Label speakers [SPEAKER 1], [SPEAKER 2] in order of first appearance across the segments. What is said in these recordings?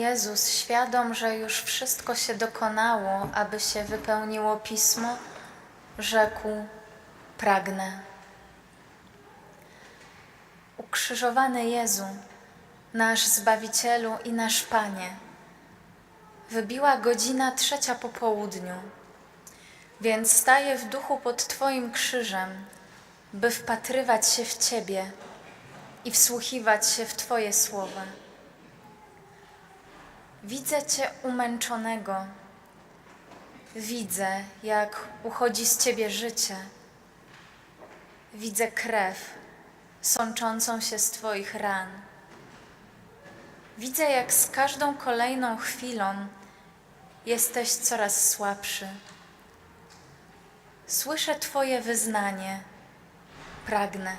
[SPEAKER 1] Jezus, świadom, że już wszystko się dokonało, aby się wypełniło Pismo, rzekł: pragnę. Ukrzyżowany Jezu, nasz Zbawicielu i nasz Panie, wybiła godzina 3 po południu, więc staję w duchu pod Twoim krzyżem, by wpatrywać się w Ciebie i wsłuchiwać się w Twoje słowa. Widzę Cię umęczonego, widzę, jak uchodzi z Ciebie życie, widzę krew sączącą się z Twoich ran. Widzę, jak z każdą kolejną chwilą jesteś coraz słabszy. Słyszę Twoje wyznanie: pragnę.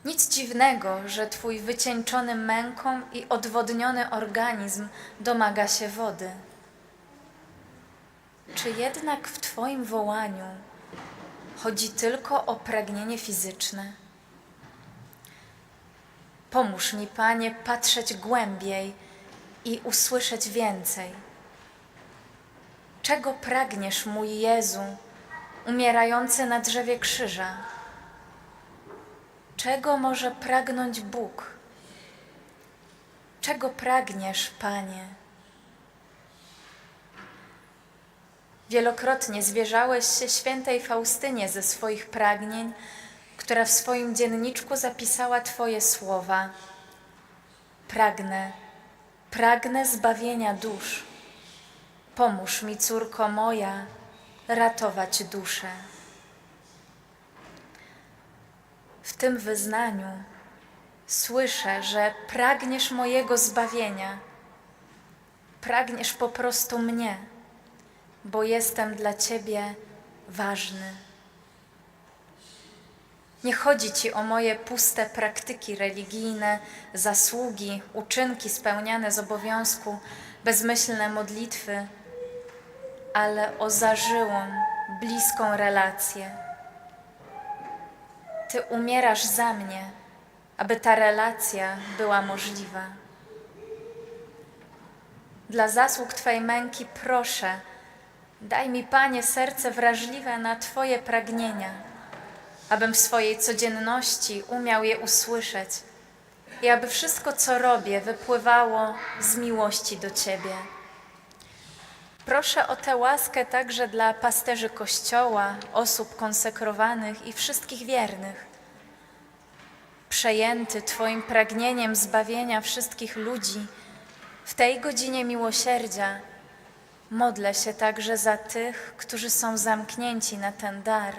[SPEAKER 1] Nic dziwnego, że Twój wycieńczony męką i odwodniony organizm domaga się wody. Czy jednak w Twoim wołaniu chodzi tylko o pragnienie fizyczne? Pomóż mi, Panie, patrzeć głębiej i usłyszeć więcej. Czego pragniesz, mój Jezu, umierający na drzewie krzyża? Czego może pragnąć Bóg? Czego pragniesz, Panie? Wielokrotnie zwierzałeś się świętej Faustynie ze swoich pragnień, która w swoim dzienniczku zapisała Twoje słowa: pragnę, pragnę zbawienia dusz. Pomóż mi, córko moja, ratować duszę. W tym wyznaniu słyszę, że pragniesz mojego zbawienia. Pragniesz po prostu mnie, bo jestem dla Ciebie ważny. Nie chodzi Ci o moje puste praktyki religijne, zasługi, uczynki spełniane z obowiązku, bezmyślne modlitwy, ale o zażyłą, bliską relację. Ty umierasz za mnie, aby ta relacja była możliwa. Dla zasług Twej męki proszę, daj mi, Panie, serce wrażliwe na Twoje pragnienia, abym w swojej codzienności umiał je usłyszeć i aby wszystko, co robię, wypływało z miłości do Ciebie. Proszę o tę łaskę także dla pasterzy Kościoła, osób konsekrowanych i wszystkich wiernych. Przejęty Twoim pragnieniem zbawienia wszystkich ludzi, w tej godzinie miłosierdzia modlę się także za tych, którzy są zamknięci na ten dar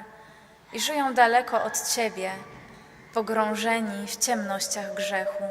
[SPEAKER 1] i żyją daleko od Ciebie, pogrążeni w ciemnościach grzechu.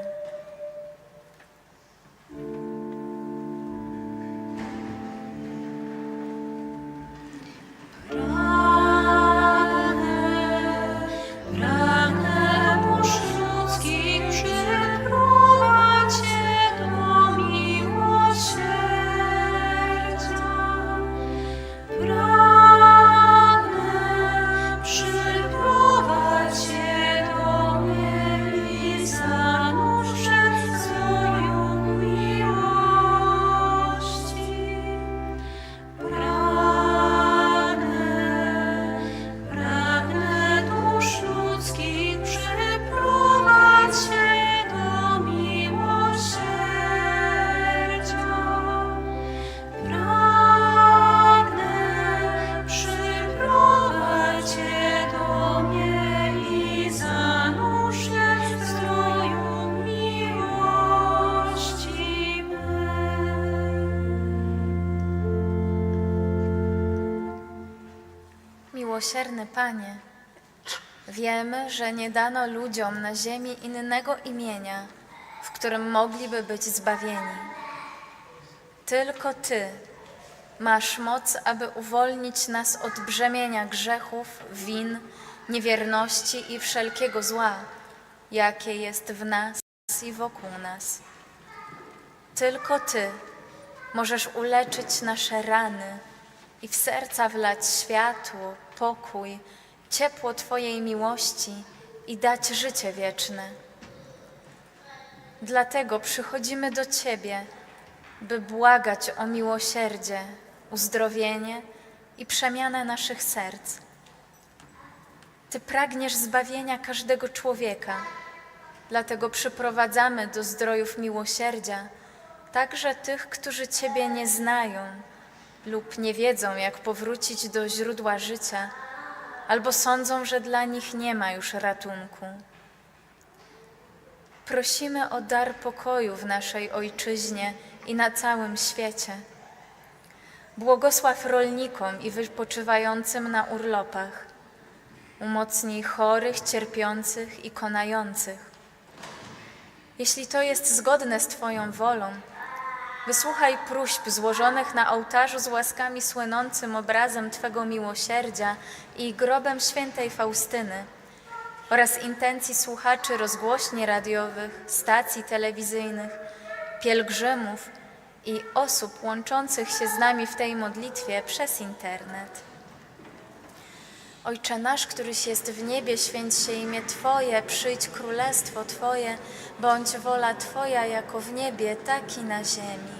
[SPEAKER 1] Miłosierny Panie, wiemy, że nie dano ludziom na ziemi innego imienia, w którym mogliby być zbawieni. Tylko Ty masz moc, aby uwolnić nas od brzemienia grzechów, win, niewierności i wszelkiego zła, jakie jest w nas i wokół nas. Tylko Ty możesz uleczyć nasze rany i w serca wlać światło, pokój, ciepło Twojej miłości i dać życie wieczne. Dlatego przychodzimy do Ciebie, by błagać o miłosierdzie, uzdrowienie i przemianę naszych serc. Ty pragniesz zbawienia każdego człowieka, dlatego przyprowadzamy do zdrojów miłosierdzia także tych, którzy Ciebie nie znają lub nie wiedzą, jak powrócić do źródła życia, albo sądzą, że dla nich nie ma już ratunku. Prosimy o dar pokoju w naszej Ojczyźnie i na całym świecie. Błogosław rolnikom i wypoczywającym na urlopach. Umocnij chorych, cierpiących i konających. Jeśli to jest zgodne z Twoją wolą, wysłuchaj próśb złożonych na ołtarzu z łaskami słynącym obrazem Twego miłosierdzia i grobem świętej Faustyny oraz intencji słuchaczy rozgłośni radiowych, stacji telewizyjnych, pielgrzymów i osób łączących się z nami w tej modlitwie przez internet. Ojcze nasz, któryś jest w niebie, święć się imię Twoje, przyjdź królestwo Twoje, bądź wola Twoja jako w niebie, tak i na ziemi.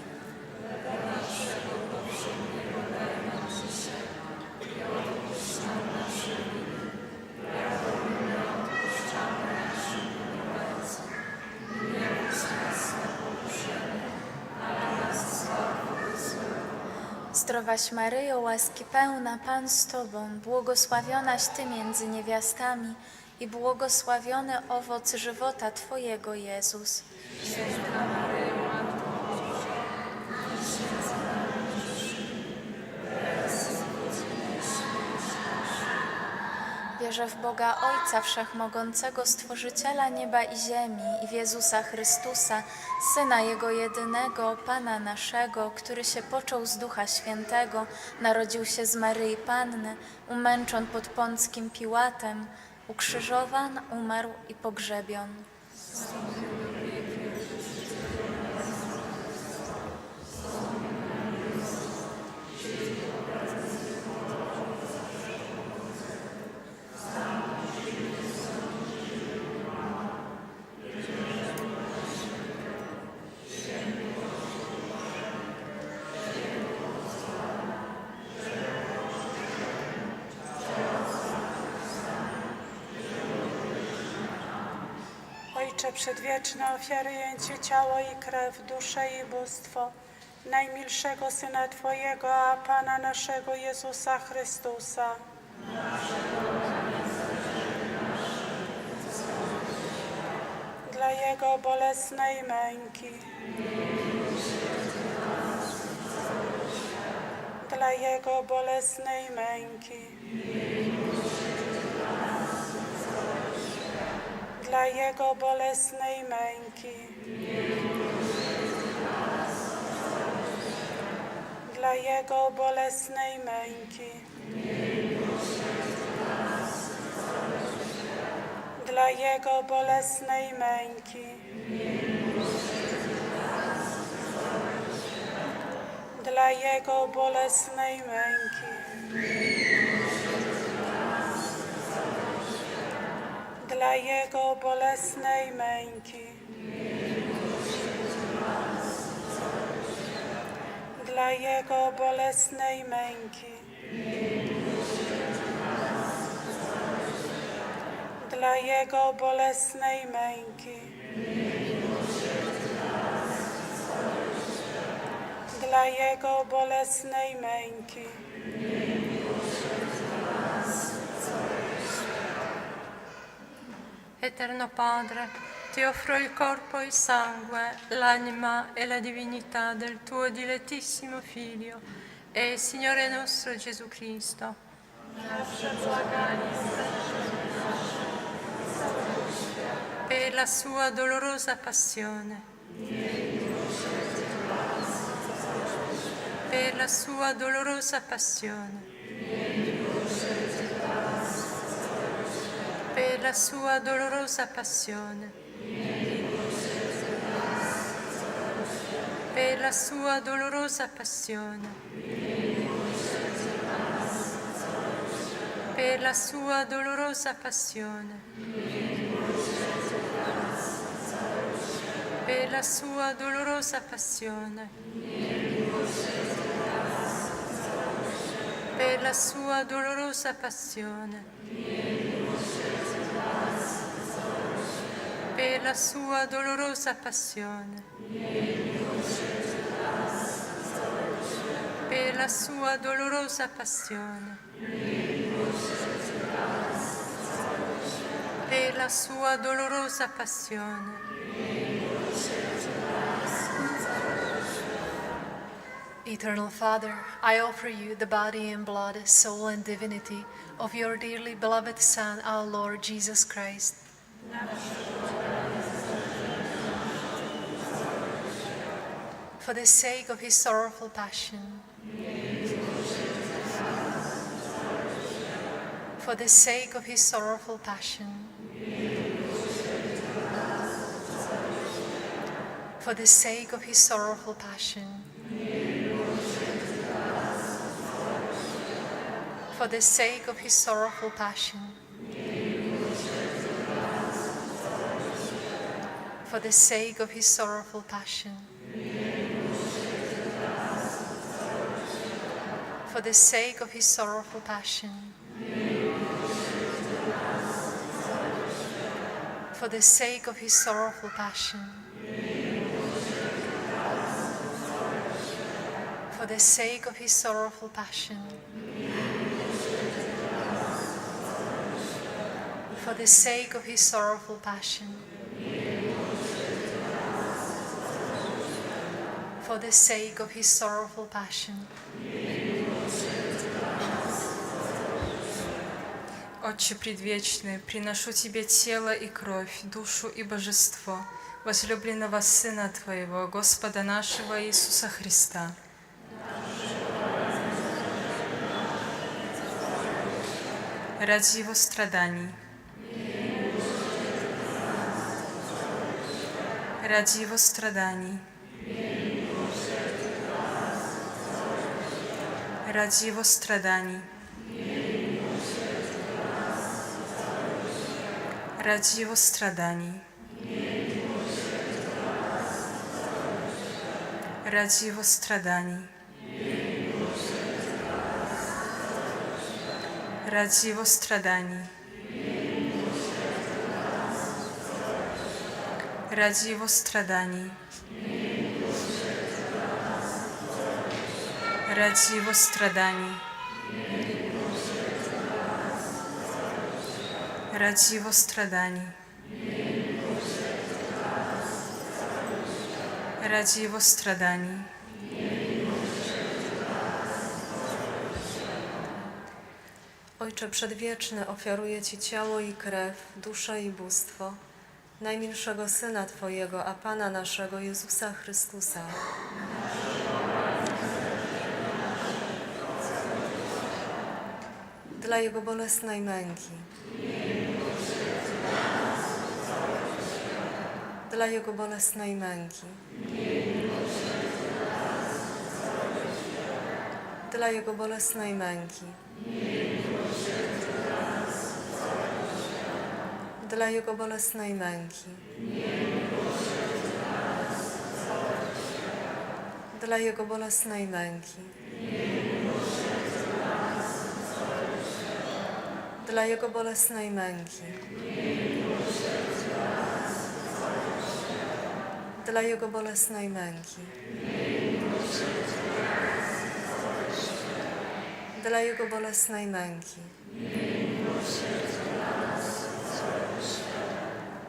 [SPEAKER 1] Zdrowaś Maryjo, łaski pełna, Pan z Tobą, błogosławionaś Ty między niewiastami i błogosławiony owoc żywota Twojego, Jezus. Święta Maryjo, Matko Boża, módl się za nami grzesznymi, teraz i w godzinę śmierci naszej. Wierzę w Boga Ojca Wszechmogącego, Stworzyciela nieba i ziemi, i w Jezusa Chrystusa, Syna Jego jedynego, Pana naszego, który się począł z Ducha Świętego, narodził się z Maryi Panny, umęczon pod Pąckim Piłatem, ukrzyżowan, umarł i pogrzebion.
[SPEAKER 2] Ojcze Przedwieczny, ofiaruję Ci ciało i krew, duszę i bóstwo najmilszego Syna Twojego, a Pana naszego Jezusa Chrystusa. Dla Jego bolesnej męki, dla Jego bolesnej męki, dla Jego bolesnej męki, dla Jego bolesnej męki, dla Jego bolesnej męki, dla Jego bolesnej męki, dla Jego bolesnej męki, dla Jego bolesnej męki, dla Jego bolesnej męki, dla Jego bolesnej męki,
[SPEAKER 3] Eterno Padre, ti offro il corpo e il sangue, l'anima e la divinità del tuo dilettissimo Figlio e Signore nostro Gesù Cristo. Per la sua dolorosa passione. Per la sua dolorosa passione. Per la sua dolorosa passione. Per la sua dolorosa passione. Per la sua dolorosa passione. Per per la sua dolorosa passione, per la sua dolorosa passione, per la sua dolorosa passione, per la sua dolorosa passione, per la sua dolorosa passione,
[SPEAKER 4] Eternal Father, I offer you the body and blood, soul and divinity of your dearly beloved Son, our Lord Jesus Christ. For the sake of his sorrowful passion, for the sake of his sorrowful passion, for the sake of his sorrowful passion, for the sake of his sorrowful passion, for the sake of his sorrowful passion, for the sake of his sorrowful passion, for the sake of his sorrowful passion, for the sake of his sorrowful passion, for the sake of his sorrowful passion, for the sake of his sorrowful passion.
[SPEAKER 5] Отче предвечный, приношу Тебе тело и кровь, душу и божество возлюбленного Сына Твоего, Господа нашего Иисуса Христа, ради Его страданий, ради Его страданий, ради Его страданий, ради Его страданий, ради Его страданий, ради Его страданий, ради Его страданий, ради Его страданий, ради Его страданий, ради Его страданий,
[SPEAKER 6] Ojcze Przedwieczny, ofiaruję Ci ciało i krew, duszę i bóstwo najmilszego Syna Twojego, a Pana naszego Jezusa Chrystusa, dla Jego bolesnej męki, dla Jego bolesnej męki, dla Jego bolesnej męki, dla Jego bolesnej męki, dla Jego bolesnej męki, dla Jego bolesnej męki, dla Jego bolesnej męki, dla Jego bolesnej męki,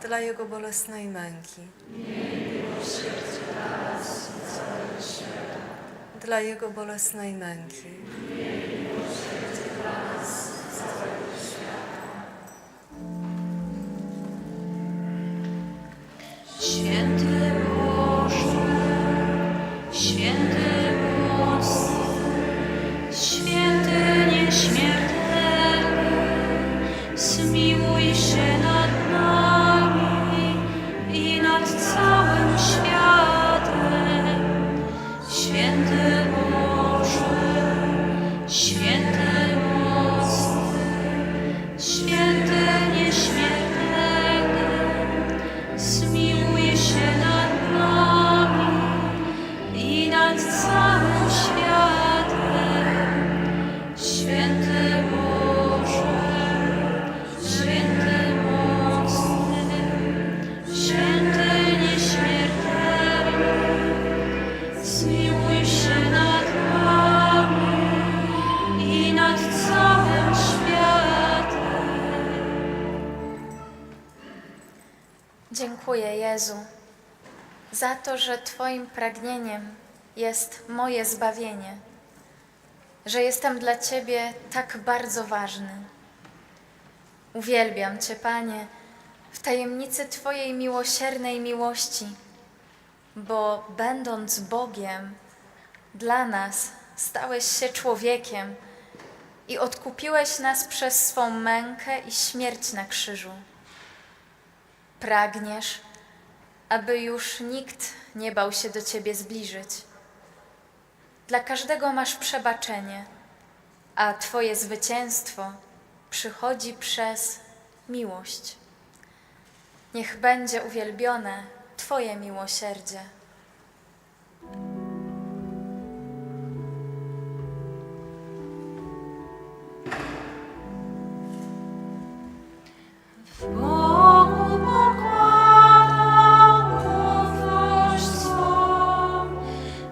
[SPEAKER 6] dla Jego bolesnej męki, dla Jego bolesnej męki,
[SPEAKER 7] Święty Boże, święty mocny, święty nieśmiertelny, zmiłuj się nad nami i nad całym światem. Święty Boże,
[SPEAKER 1] dziękuję, Jezu, za to, że Twoim pragnieniem jest moje zbawienie, że jestem dla Ciebie tak bardzo ważny. Uwielbiam Cię, Panie, w tajemnicy Twojej miłosiernej miłości, bo będąc Bogiem, dla nas stałeś się człowiekiem i odkupiłeś nas przez swą mękę i śmierć na krzyżu. Pragniesz, aby już nikt nie bał się do Ciebie zbliżyć. Dla każdego masz przebaczenie, a Twoje zwycięstwo przychodzi przez miłość. Niech będzie uwielbione Twoje miłosierdzie.
[SPEAKER 7] W Bogu pokładam ufność swą,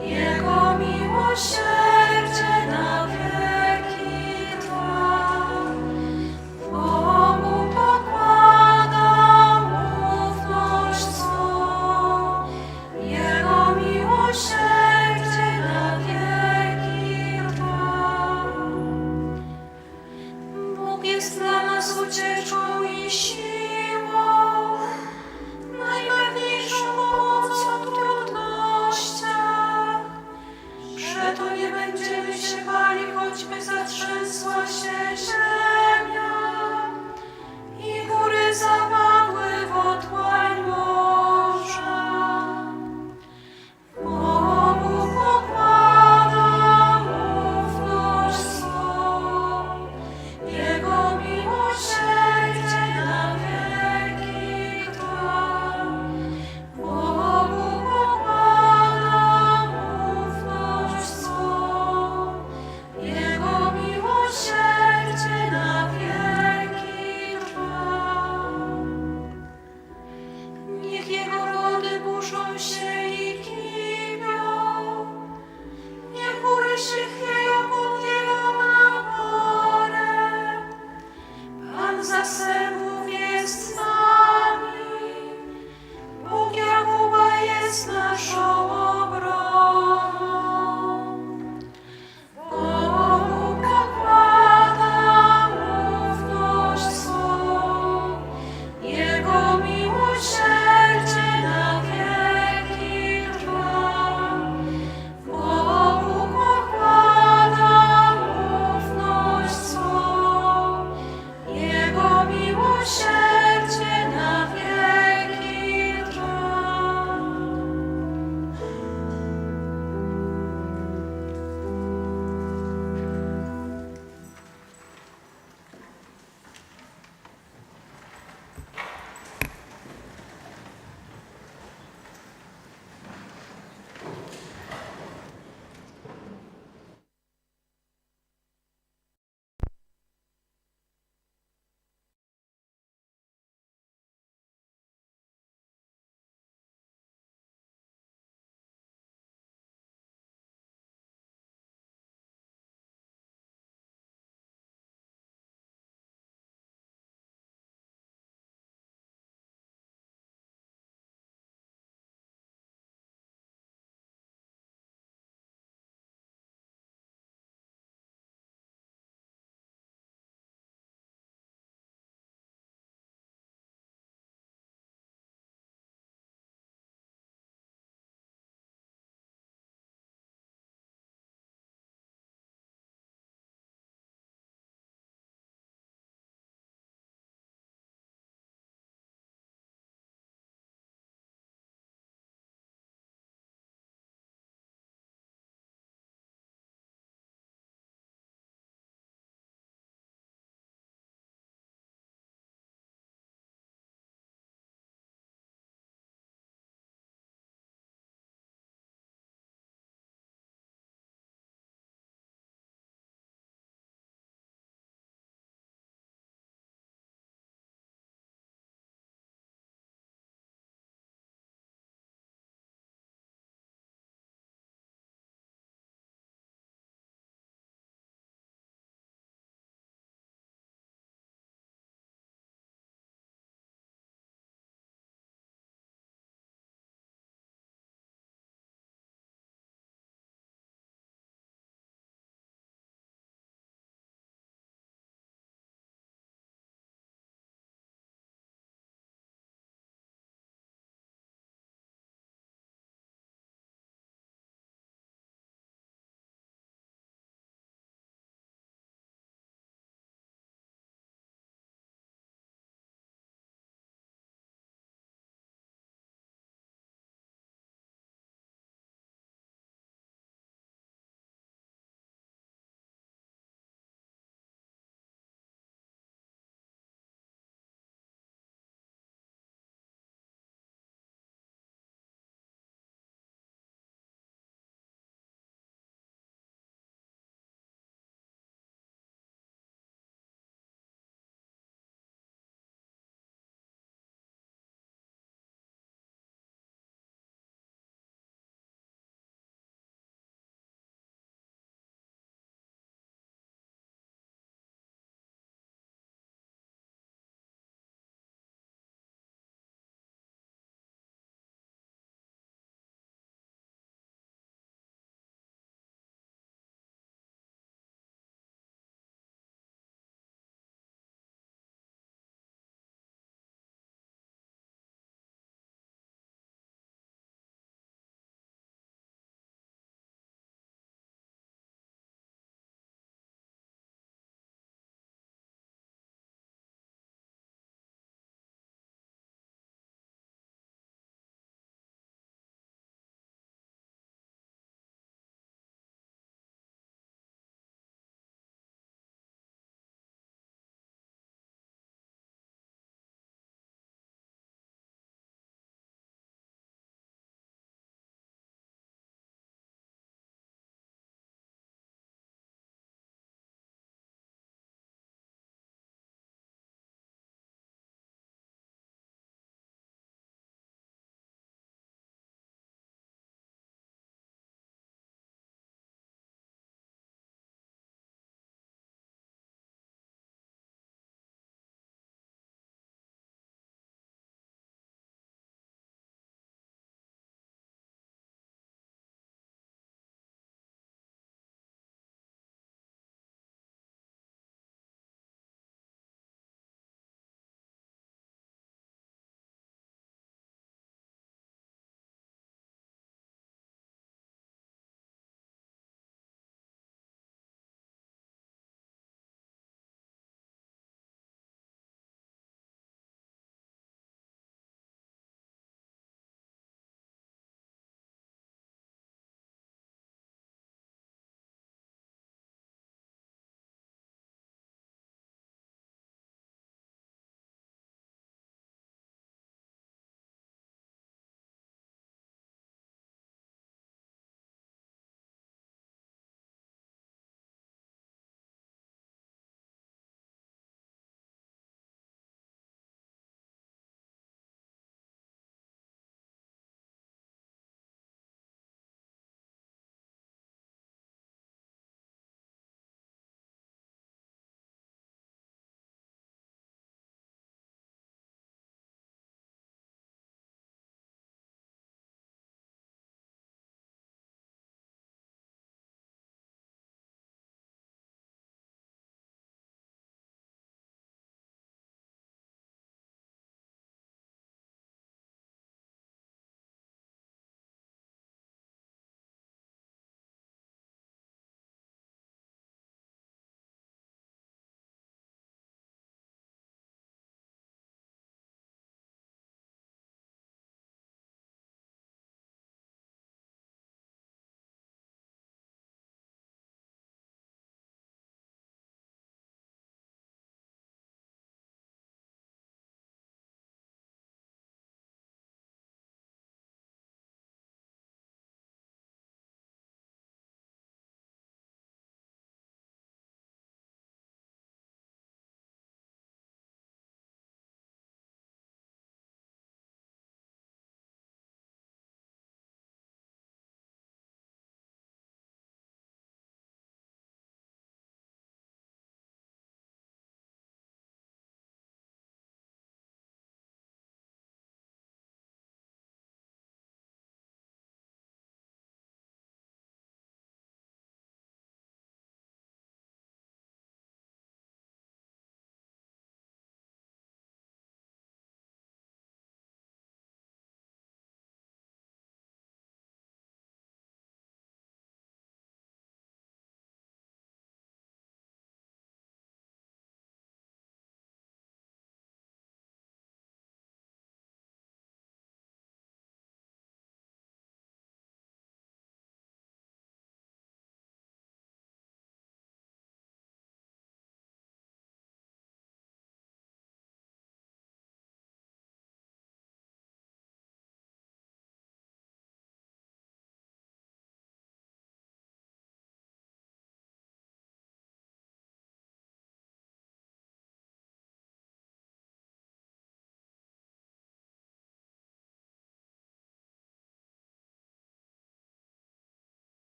[SPEAKER 7] Jego miłosierdzie na wieki trwa. W Bogu pokładam ufność swą, Jego miłosierdzie na wieki trwa. Bóg jest dla nas ucieczką i siłą, najpewniejszą pomocą w trudnościach. Przeto nie będziemy się bali, choćby za